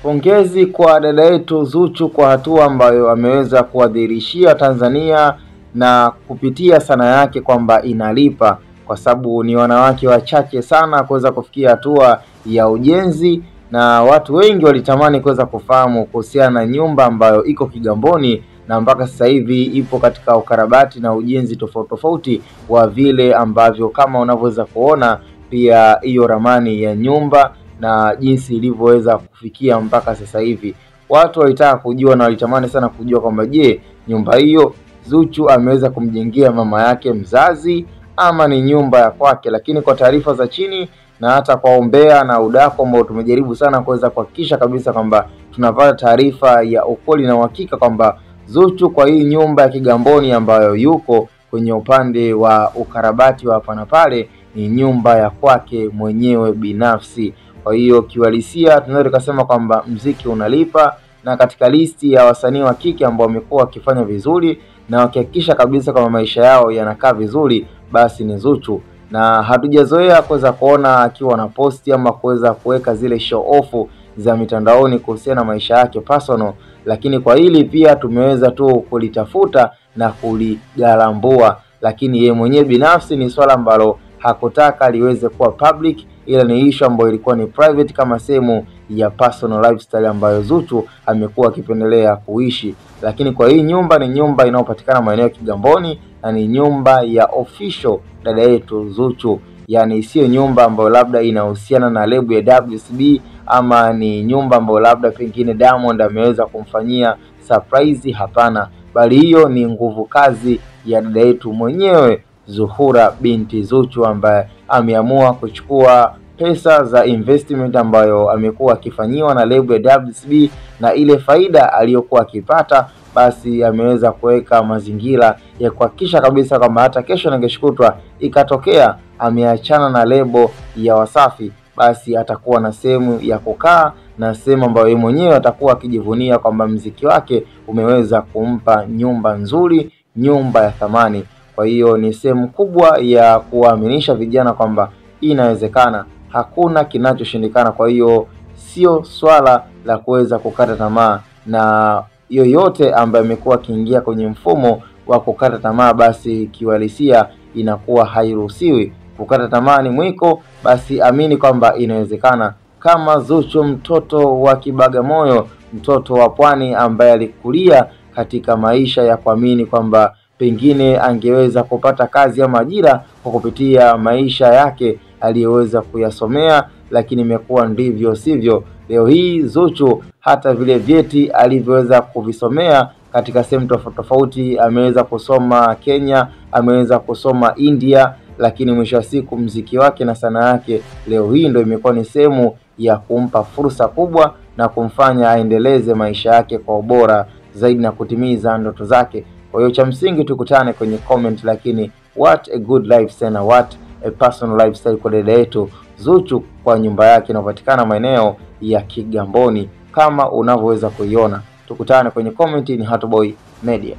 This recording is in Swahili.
Pongezi kwa dada yetu Zuchu kwa hatua ambayo ameweza kuwadhihirishia Tanzania na kupitia sanaa yake kwamba inalipa, kwa sababu ni wanawake wachache sana kuweza kufikia hatua ya ujenzi, na watu wengi walitamani kuweza kufahamu kuhusiana na nyumba ambayo iko Kigamboni na mpaka sasa hivi ipo katika ukarabati na ujenzi tofauti wa vile ambavyo kama unavyoweza kuona pia hiyo ramani ya nyumba na jinsi ilivyoweza kufikia mpaka sasa hivi. Watu walitaka kujua na walitamani sana kujua kwamba je, nyumba hiyo Zuchu ameweza kumjengea mama yake mzazi ama ni nyumba ya kwake. Lakini kwa taarifa za chini na hata kwa umbea na udako ambao tumejaribu sana kuweza kuhakikisha kabisa kwamba tunapata taarifa ya ukweli na uhakika kwamba Zuchu kwa hii nyumba ya Kigamboni ambayo yuko kwenye upande wa ukarabati wa hapa na pale ni nyumba ya kwake mwenyewe binafsi. Kwa hiyo kiuhalisia tunaweza kusema kwamba mziki unalipa, na katika listi ya wasanii wa kike ambao wamekuwa wakifanya vizuri na wakihakikisha kabisa kama maisha yao yanakaa vizuri basi ni Zuchu. Na hatujazoea kuweza kuona akiwa na posti ama kuweza kuweka zile show off za mitandaoni kuhusiana na maisha yake personal, lakini kwa hili pia tumeweza tu kulitafuta na kuligalambua, lakini yeye mwenyewe binafsi ni swala ambalo hakutaka liweze kuwa public, ila ni issue ambayo ilikuwa ni private kama sehemu ya personal lifestyle ambayo Zuchu amekuwa akipendelea kuishi. Lakini kwa hii nyumba ni nyumba inayopatikana maeneo ya Kigamboni na ni nyumba ya official dada yetu Zuchu, yani sio nyumba ambayo labda inahusiana na lebo ya WCB ama ni nyumba ambayo labda pengine Diamond ameweza kumfanyia surprise. Hapana, bali hiyo ni nguvu kazi ya dada yetu mwenyewe Zuhura binti Zuchu, ambaye ameamua kuchukua pesa za investment ambayo amekuwa akifanyiwa na lebo ya WCB na ile faida aliyokuwa akipata, basi ameweza kuweka mazingira ya kuhakikisha kabisa kwamba hata kesho na kesho kutwa ikatokea ameachana na lebo ya Wasafi, basi atakuwa na sehemu ya kukaa na sehemu ambayo yeye mwenyewe atakuwa akijivunia kwamba mziki wake umeweza kumpa nyumba nzuri, nyumba ya thamani. Kwa hiyo ni sehemu kubwa ya kuwaaminisha vijana kwamba inawezekana, hakuna kinachoshindikana. Kwa hiyo sio swala la kuweza kukata tamaa, na yoyote ambaye amekuwa akiingia kwenye mfumo wa kukata tamaa basi kiuhalisia inakuwa hairuhusiwi. Kukata tamaa ni mwiko, basi amini kwamba inawezekana. Kama Zuchu, mtoto wa Kibagamoyo, mtoto wa pwani ambaye alikulia katika maisha ya kuamini kwamba pengine angeweza kupata kazi ama ajira kwa kupitia maisha yake aliyoweza kuyasomea, lakini imekuwa ndivyo sivyo. Leo hii Zuchu hata vile vyeti alivyoweza kuvisomea katika sehemu tofauti, ameweza kusoma Kenya, ameweza kusoma India, lakini mwisho wa siku mziki wake na sanaa yake leo hii ndio imekuwa ni sehemu ya kumpa fursa kubwa na kumfanya aendeleze maisha yake kwa ubora zaidi na kutimiza ndoto zake. Kwa hiyo cha msingi tukutane kwenye comment, lakini what a good lifestyle na what a personal lifestyle kwa dada yetu Zuchu kwa nyumba yake inayopatikana maeneo ya Kigamboni kama unavyoweza kuiona. Tukutane kwenye comment. Ni Hot Boy Media.